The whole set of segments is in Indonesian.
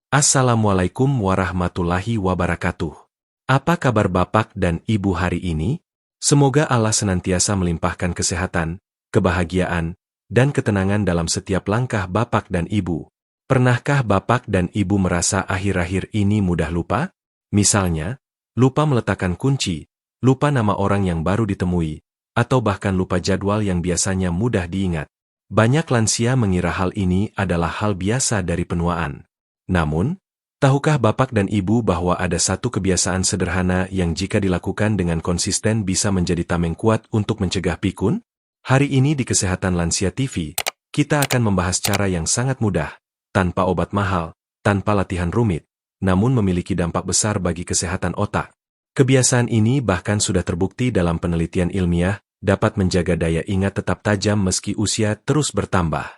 Assalamualaikum warahmatullahi wabarakatuh. Apa kabar Bapak dan Ibu hari ini? Semoga Allah senantiasa melimpahkan kesehatan, kebahagiaan, dan ketenangan dalam setiap langkah Bapak dan Ibu. Pernahkah Bapak dan Ibu merasa akhir-akhir ini mudah lupa? Misalnya, lupa meletakkan kunci, lupa nama orang yang baru ditemui, atau bahkan lupa jadwal yang biasanya mudah diingat. Banyak lansia mengira hal ini adalah hal biasa dari penuaan. Namun, tahukah Bapak dan Ibu bahwa ada satu kebiasaan sederhana yang jika dilakukan dengan konsisten bisa menjadi tameng kuat untuk mencegah pikun? Hari ini di Kesehatan Lansia TV, kita akan membahas cara yang sangat mudah, tanpa obat mahal, tanpa latihan rumit, namun memiliki dampak besar bagi kesehatan otak. Kebiasaan ini bahkan sudah terbukti dalam penelitian ilmiah, dapat menjaga daya ingat tetap tajam meski usia terus bertambah.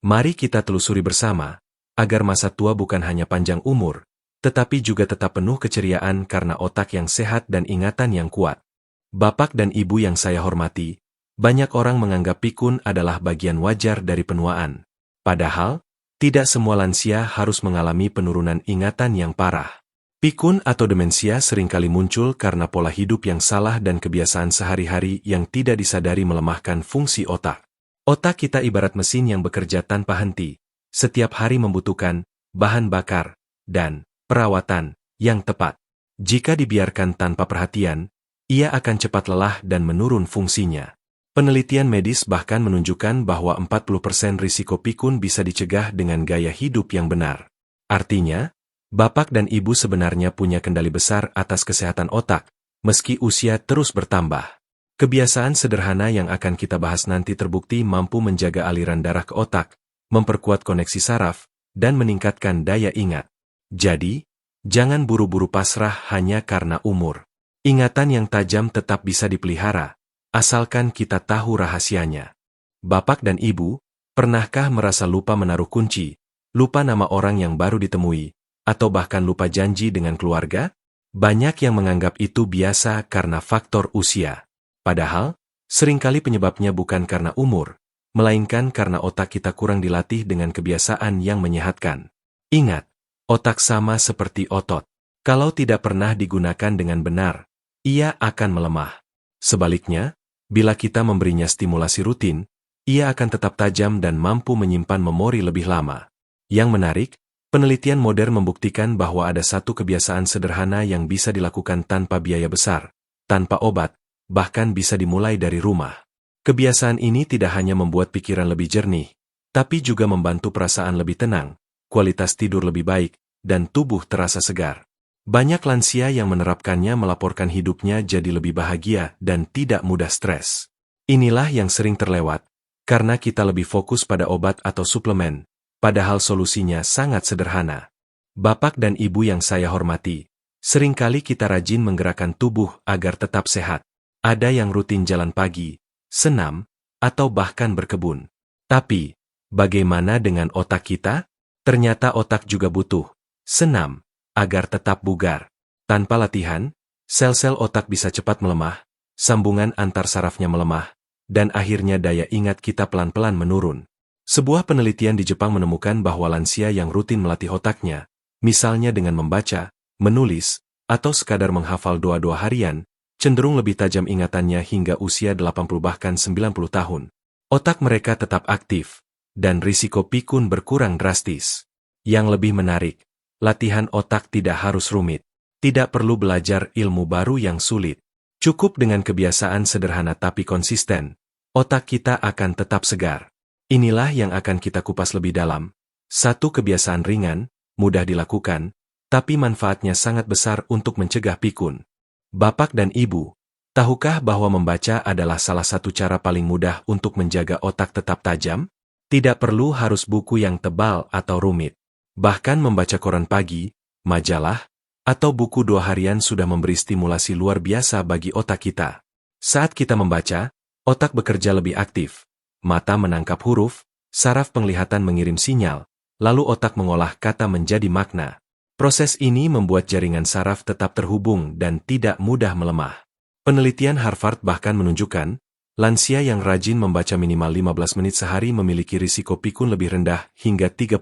Mari kita telusuri bersama, agar masa tua bukan hanya panjang umur, tetapi juga tetap penuh keceriaan karena otak yang sehat dan ingatan yang kuat. Bapak dan Ibu yang saya hormati, banyak orang menganggap pikun adalah bagian wajar dari penuaan. Padahal, tidak semua lansia harus mengalami penurunan ingatan yang parah. Pikun atau demensia seringkali muncul karena pola hidup yang salah dan kebiasaan sehari-hari yang tidak disadari melemahkan fungsi otak. Otak kita ibarat mesin yang bekerja tanpa henti. Setiap hari membutuhkan bahan bakar dan perawatan yang tepat. Jika dibiarkan tanpa perhatian, ia akan cepat lelah dan menurun fungsinya. Penelitian medis bahkan menunjukkan bahwa 40% risiko pikun bisa dicegah dengan gaya hidup yang benar. Artinya, Bapak dan Ibu sebenarnya punya kendali besar atas kesehatan otak, meski usia terus bertambah. Kebiasaan sederhana yang akan kita bahas nanti terbukti mampu menjaga aliran darah ke otak, memperkuat koneksi saraf, dan meningkatkan daya ingat. Jadi, jangan buru-buru pasrah hanya karena umur. Ingatan yang tajam tetap bisa dipelihara, asalkan kita tahu rahasianya. Bapak dan Ibu, pernahkah merasa lupa menaruh kunci, lupa nama orang yang baru ditemui, atau bahkan lupa janji dengan keluarga? Banyak yang menganggap itu biasa karena faktor usia. Padahal, seringkali penyebabnya bukan karena umur, melainkan karena otak kita kurang dilatih dengan kebiasaan yang menyehatkan. Ingat, otak sama seperti otot. Kalau tidak pernah digunakan dengan benar, ia akan melemah. Sebaliknya, bila kita memberinya stimulasi rutin, ia akan tetap tajam dan mampu menyimpan memori lebih lama. Yang menarik, penelitian modern membuktikan bahwa ada satu kebiasaan sederhana yang bisa dilakukan tanpa biaya besar, tanpa obat, bahkan bisa dimulai dari rumah. Kebiasaan ini tidak hanya membuat pikiran lebih jernih, tapi juga membantu perasaan lebih tenang, kualitas tidur lebih baik, dan tubuh terasa segar. Banyak lansia yang menerapkannya melaporkan hidupnya jadi lebih bahagia dan tidak mudah stres. Inilah yang sering terlewat, karena kita lebih fokus pada obat atau suplemen, padahal solusinya sangat sederhana. Bapak dan Ibu yang saya hormati, seringkali kita rajin menggerakkan tubuh agar tetap sehat. Ada yang rutin jalan pagi, senam, atau bahkan berkebun. Tapi, bagaimana dengan otak kita? Ternyata otak juga butuh senam agar tetap bugar. Tanpa latihan, sel-sel otak bisa cepat melemah, sambungan antar sarafnya melemah, dan akhirnya daya ingat kita pelan-pelan menurun. Sebuah penelitian di Jepang menemukan bahwa lansia yang rutin melatih otaknya, misalnya dengan membaca, menulis, atau sekadar menghafal doa-doa harian, cenderung lebih tajam ingatannya hingga usia 80 bahkan 90 tahun. Otak mereka tetap aktif, dan risiko pikun berkurang drastis. Yang lebih menarik, latihan otak tidak harus rumit. Tidak perlu belajar ilmu baru yang sulit. Cukup dengan kebiasaan sederhana tapi konsisten, otak kita akan tetap segar. Inilah yang akan kita kupas lebih dalam. Satu kebiasaan ringan, mudah dilakukan, tapi manfaatnya sangat besar untuk mencegah pikun. Bapak dan Ibu, tahukah bahwa membaca adalah salah satu cara paling mudah untuk menjaga otak tetap tajam? Tidak perlu harus buku yang tebal atau rumit. Bahkan membaca koran pagi, majalah, atau buku 2 harian sudah memberi stimulasi luar biasa bagi otak kita. Saat kita membaca, otak bekerja lebih aktif. Mata menangkap huruf, saraf penglihatan mengirim sinyal, lalu otak mengolah kata menjadi makna. Proses ini membuat jaringan saraf tetap terhubung dan tidak mudah melemah. Penelitian Harvard bahkan menunjukkan, lansia yang rajin membaca minimal 15 menit sehari memiliki risiko pikun lebih rendah hingga 30%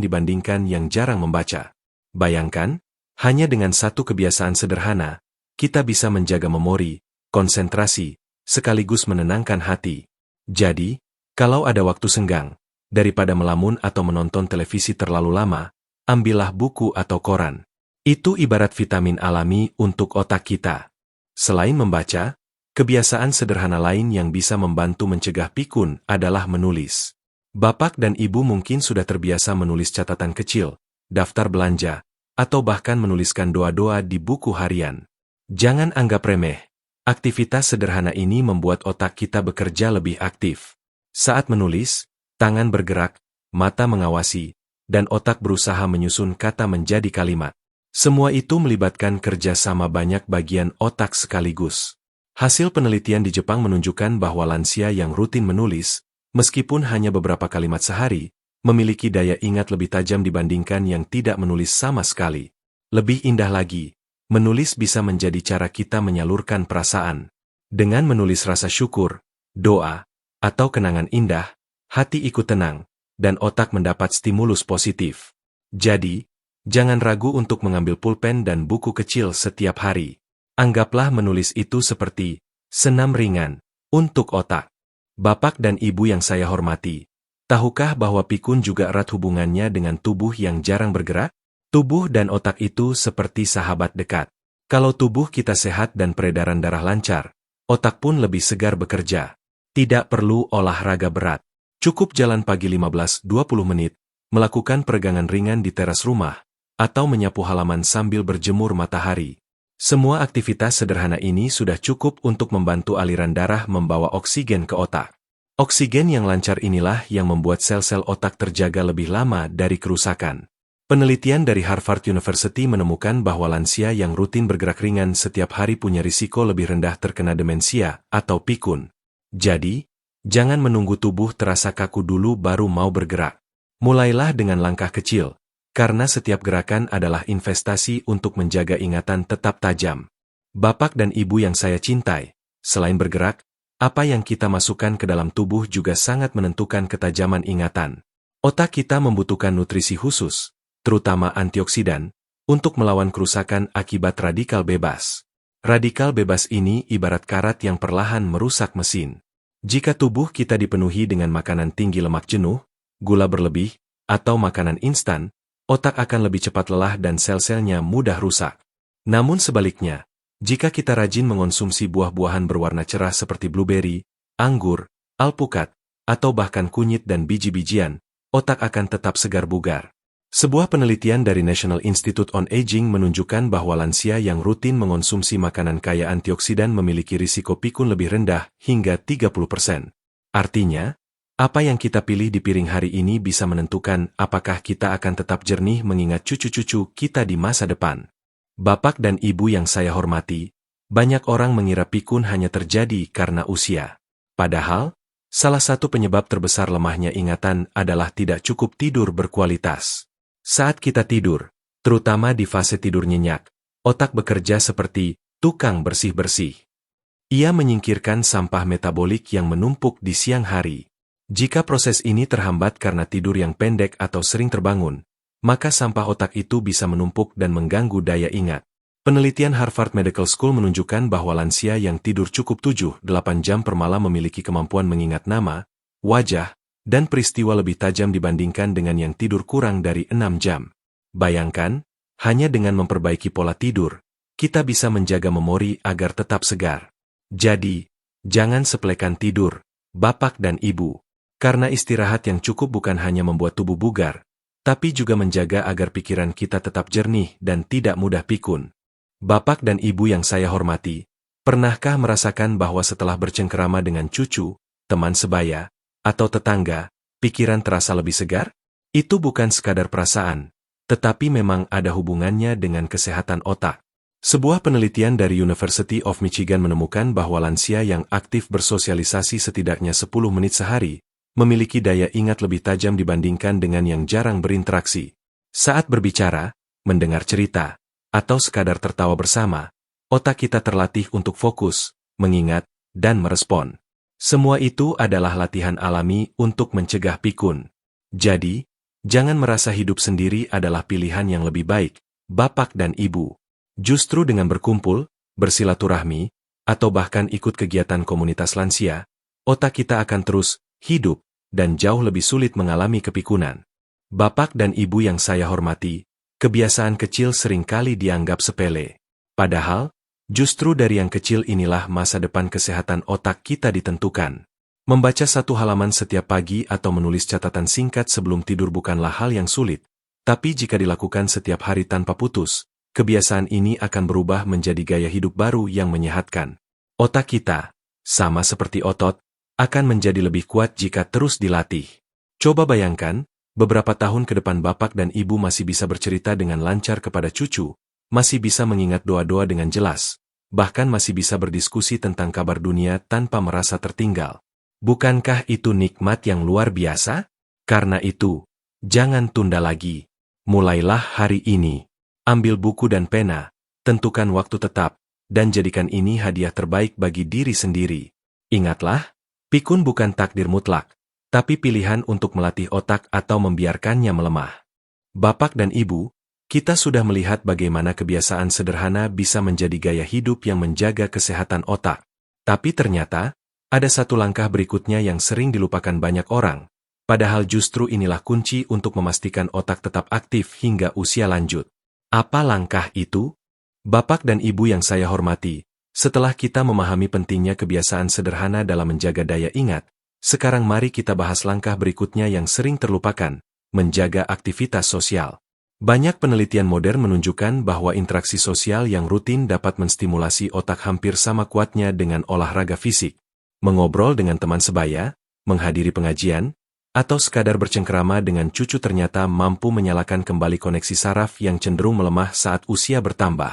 dibandingkan yang jarang membaca. Bayangkan, hanya dengan satu kebiasaan sederhana, kita bisa menjaga memori, konsentrasi, sekaligus menenangkan hati. Jadi, kalau ada waktu senggang, daripada melamun atau menonton televisi terlalu lama, ambillah buku atau koran. Itu ibarat vitamin alami untuk otak kita. Selain membaca, kebiasaan sederhana lain yang bisa membantu mencegah pikun adalah menulis. Bapak dan ibu mungkin sudah terbiasa menulis catatan kecil, daftar belanja, atau bahkan menuliskan doa-doa di buku harian. Jangan anggap remeh. Aktivitas sederhana ini membuat otak kita bekerja lebih aktif. Saat menulis, tangan bergerak, mata mengawasi, dan otak berusaha menyusun kata menjadi kalimat. Semua itu melibatkan kerja sama banyak bagian otak sekaligus. Hasil penelitian di Jepang menunjukkan bahwa lansia yang rutin menulis, meskipun hanya beberapa kalimat sehari, memiliki daya ingat lebih tajam dibandingkan yang tidak menulis sama sekali. Lebih indah lagi, menulis bisa menjadi cara kita menyalurkan perasaan. Dengan menulis rasa syukur, doa, atau kenangan indah, hati ikut tenang, dan otak mendapat stimulus positif. Jadi, jangan ragu untuk mengambil pulpen dan buku kecil setiap hari. Anggaplah menulis itu seperti senam ringan untuk otak. Bapak dan ibu yang saya hormati, tahukah bahwa pikun juga erat hubungannya dengan tubuh yang jarang bergerak? Tubuh dan otak itu seperti sahabat dekat. Kalau tubuh kita sehat dan peredaran darah lancar, otak pun lebih segar bekerja. Tidak perlu olahraga berat. Cukup jalan pagi 15-20 menit, melakukan peregangan ringan di teras rumah, atau menyapu halaman sambil berjemur matahari. Semua aktivitas sederhana ini sudah cukup untuk membantu aliran darah membawa oksigen ke otak. Oksigen yang lancar inilah yang membuat sel-sel otak terjaga lebih lama dari kerusakan. Penelitian dari Harvard University menemukan bahwa lansia yang rutin bergerak ringan setiap hari punya risiko lebih rendah terkena demensia atau pikun. Jadi, jangan menunggu tubuh terasa kaku dulu baru mau bergerak. Mulailah dengan langkah kecil. Karena setiap gerakan adalah investasi untuk menjaga ingatan tetap tajam. Bapak dan ibu yang saya cintai, selain bergerak, apa yang kita masukkan ke dalam tubuh juga sangat menentukan ketajaman ingatan. Otak kita membutuhkan nutrisi khusus, terutama antioksidan, untuk melawan kerusakan akibat radikal bebas. Radikal bebas ini ibarat karat yang perlahan merusak mesin. Jika tubuh kita dipenuhi dengan makanan tinggi lemak jenuh, gula berlebih, atau makanan instan, otak akan lebih cepat lelah dan sel-selnya mudah rusak. Namun sebaliknya, jika kita rajin mengonsumsi buah-buahan berwarna cerah seperti blueberry, anggur, alpukat, atau bahkan kunyit dan biji-bijian, otak akan tetap segar bugar. Sebuah penelitian dari National Institute on Aging menunjukkan bahwa lansia yang rutin mengonsumsi makanan kaya antioksidan memiliki risiko pikun lebih rendah hingga 30%. Artinya, apa yang kita pilih di piring hari ini bisa menentukan apakah kita akan tetap jernih mengingat cucu-cucu kita di masa depan. Bapak dan ibu yang saya hormati, banyak orang mengira pikun hanya terjadi karena usia. Padahal, salah satu penyebab terbesar lemahnya ingatan adalah tidak cukup tidur berkualitas. Saat kita tidur, terutama di fase tidur nyenyak, otak bekerja seperti tukang bersih-bersih. Ia menyingkirkan sampah metabolik yang menumpuk di siang hari. Jika proses ini terhambat karena tidur yang pendek atau sering terbangun, maka sampah otak itu bisa menumpuk dan mengganggu daya ingat. Penelitian Harvard Medical School menunjukkan bahwa lansia yang tidur cukup 7-8 jam per malam memiliki kemampuan mengingat nama, wajah, dan peristiwa lebih tajam dibandingkan dengan yang tidur kurang dari 6 jam. Bayangkan, hanya dengan memperbaiki pola tidur, kita bisa menjaga memori agar tetap segar. Jadi, jangan sepelekan tidur, bapak dan ibu. Karena istirahat yang cukup bukan hanya membuat tubuh bugar, tapi juga menjaga agar pikiran kita tetap jernih dan tidak mudah pikun. Bapak dan ibu yang saya hormati, pernahkah merasakan bahwa setelah bercengkerama dengan cucu, teman sebaya, atau tetangga, pikiran terasa lebih segar? Itu bukan sekadar perasaan, tetapi memang ada hubungannya dengan kesehatan otak. Sebuah penelitian dari University of Michigan menemukan bahwa lansia yang aktif bersosialisasi setidaknya 10 menit sehari, memiliki daya ingat lebih tajam dibandingkan dengan yang jarang berinteraksi. Saat berbicara, mendengar cerita, atau sekadar tertawa bersama, otak kita terlatih untuk fokus, mengingat, dan merespon. Semua itu adalah latihan alami untuk mencegah pikun. Jadi, jangan merasa hidup sendiri adalah pilihan yang lebih baik, bapak dan ibu. Justru dengan berkumpul, bersilaturahmi, atau bahkan ikut kegiatan komunitas lansia, otak kita akan terus hidup dan jauh lebih sulit mengalami kepikunan. Bapak dan ibu yang saya hormati, kebiasaan kecil seringkali dianggap sepele. Padahal, justru dari yang kecil inilah masa depan kesehatan otak kita ditentukan. Membaca satu halaman setiap pagi atau menulis catatan singkat sebelum tidur bukanlah hal yang sulit, tapi jika dilakukan setiap hari tanpa putus, kebiasaan ini akan berubah menjadi gaya hidup baru yang menyehatkan. Otak kita, sama seperti otot, akan menjadi lebih kuat jika terus dilatih. Coba bayangkan, beberapa tahun ke depan bapak dan ibu masih bisa bercerita dengan lancar kepada cucu, masih bisa mengingat doa-doa dengan jelas, bahkan masih bisa berdiskusi tentang kabar dunia tanpa merasa tertinggal. Bukankah itu nikmat yang luar biasa? Karena itu, jangan tunda lagi. Mulailah hari ini. Ambil buku dan pena, tentukan waktu tetap, dan jadikan ini hadiah terbaik bagi diri sendiri. Ingatlah, pikun bukan takdir mutlak, tapi pilihan untuk melatih otak atau membiarkannya melemah. Bapak dan ibu, kita sudah melihat bagaimana kebiasaan sederhana bisa menjadi gaya hidup yang menjaga kesehatan otak. Tapi ternyata, ada satu langkah berikutnya yang sering dilupakan banyak orang, padahal justru inilah kunci untuk memastikan otak tetap aktif hingga usia lanjut. Apa langkah itu? Bapak dan ibu yang saya hormati, setelah kita memahami pentingnya kebiasaan sederhana dalam menjaga daya ingat, sekarang mari kita bahas langkah berikutnya yang sering terlupakan, menjaga aktivitas sosial. Banyak penelitian modern menunjukkan bahwa interaksi sosial yang rutin dapat menstimulasi otak hampir sama kuatnya dengan olahraga fisik. Mengobrol dengan teman sebaya, menghadiri pengajian, atau sekadar bercengkrama dengan cucu ternyata mampu menyalakan kembali koneksi saraf yang cenderung melemah saat usia bertambah.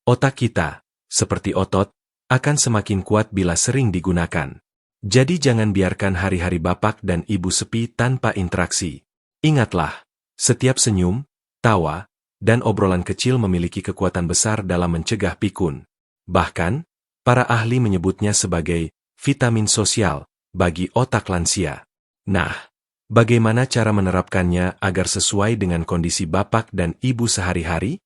Otak kita, seperti otot, akan semakin kuat bila sering digunakan. Jadi jangan biarkan hari-hari bapak dan ibu sepi tanpa interaksi. Ingatlah, setiap senyum, tawa, dan obrolan kecil memiliki kekuatan besar dalam mencegah pikun. Bahkan, para ahli menyebutnya sebagai vitamin sosial bagi otak lansia. Nah, bagaimana cara menerapkannya agar sesuai dengan kondisi bapak dan ibu sehari-hari?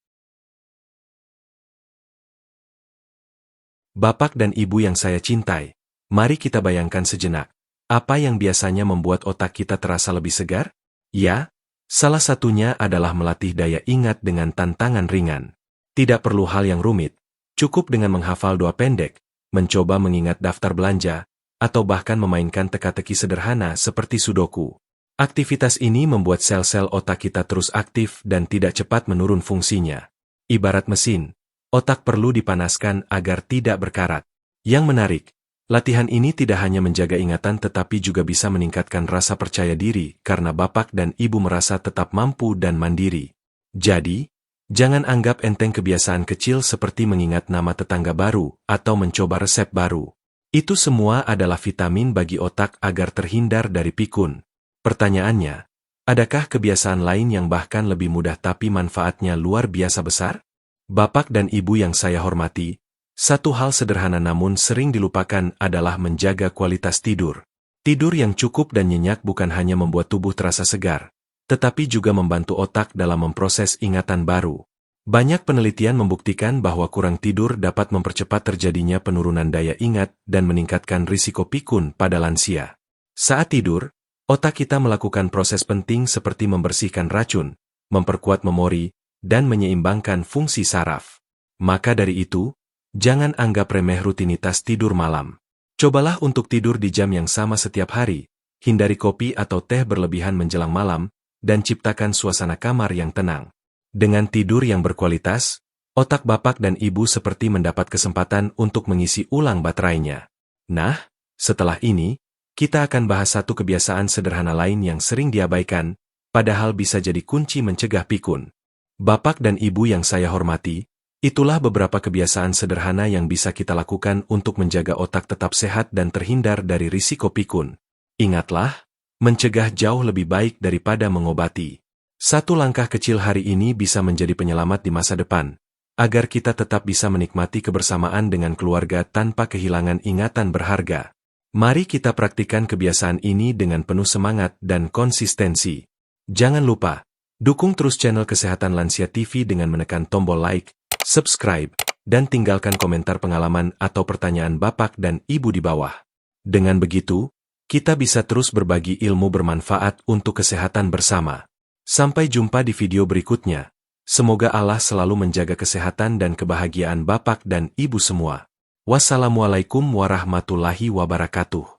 Bapak dan ibu yang saya cintai, mari kita bayangkan sejenak, apa yang biasanya membuat otak kita terasa lebih segar? Ya, salah satunya adalah melatih daya ingat dengan tantangan ringan. Tidak perlu hal yang rumit, cukup dengan menghafal doa pendek, mencoba mengingat daftar belanja, atau bahkan memainkan teka-teki sederhana seperti sudoku. Aktivitas ini membuat sel-sel otak kita terus aktif dan tidak cepat menurun fungsinya. Ibarat mesin, otak perlu dipanaskan agar tidak berkarat. Yang menarik, latihan ini tidak hanya menjaga ingatan tetapi juga bisa meningkatkan rasa percaya diri karena bapak dan ibu merasa tetap mampu dan mandiri. Jadi, jangan anggap enteng kebiasaan kecil seperti mengingat nama tetangga baru atau mencoba resep baru. Itu semua adalah vitamin bagi otak agar terhindar dari pikun. Pertanyaannya, adakah kebiasaan lain yang bahkan lebih mudah tapi manfaatnya luar biasa besar? Bapak dan ibu yang saya hormati, satu hal sederhana namun sering dilupakan adalah menjaga kualitas tidur. Tidur yang cukup dan nyenyak bukan hanya membuat tubuh terasa segar, tetapi juga membantu otak dalam memproses ingatan baru. Banyak penelitian membuktikan bahwa kurang tidur dapat mempercepat terjadinya penurunan daya ingat dan meningkatkan risiko pikun pada lansia. Saat tidur, otak kita melakukan proses penting seperti membersihkan racun, memperkuat memori, dan menyeimbangkan fungsi saraf. Maka dari itu, jangan anggap remeh rutinitas tidur malam. Cobalah untuk tidur di jam yang sama setiap hari, hindari kopi atau teh berlebihan menjelang malam, dan ciptakan suasana kamar yang tenang. Dengan tidur yang berkualitas, otak bapak dan ibu seperti mendapat kesempatan untuk mengisi ulang baterainya. Nah, setelah ini, kita akan bahas satu kebiasaan sederhana lain yang sering diabaikan, padahal bisa jadi kunci mencegah pikun. Bapak dan ibu yang saya hormati, itulah beberapa kebiasaan sederhana yang bisa kita lakukan untuk menjaga otak tetap sehat dan terhindar dari risiko pikun. Ingatlah, mencegah jauh lebih baik daripada mengobati. Satu langkah kecil hari ini bisa menjadi penyelamat di masa depan, agar kita tetap bisa menikmati kebersamaan dengan keluarga tanpa kehilangan ingatan berharga. Mari kita praktikkan kebiasaan ini dengan penuh semangat dan konsistensi. Jangan lupa, Dukung terus channel Kesehatan Lansia TV dengan menekan tombol like, subscribe, dan tinggalkan komentar pengalaman atau pertanyaan Bapak dan Ibu di bawah. Dengan begitu, kita bisa terus berbagi ilmu bermanfaat untuk kesehatan bersama. Sampai jumpa di video berikutnya. Semoga Allah selalu menjaga kesehatan dan kebahagiaan Bapak dan Ibu semua. Wassalamualaikum warahmatullahi wabarakatuh.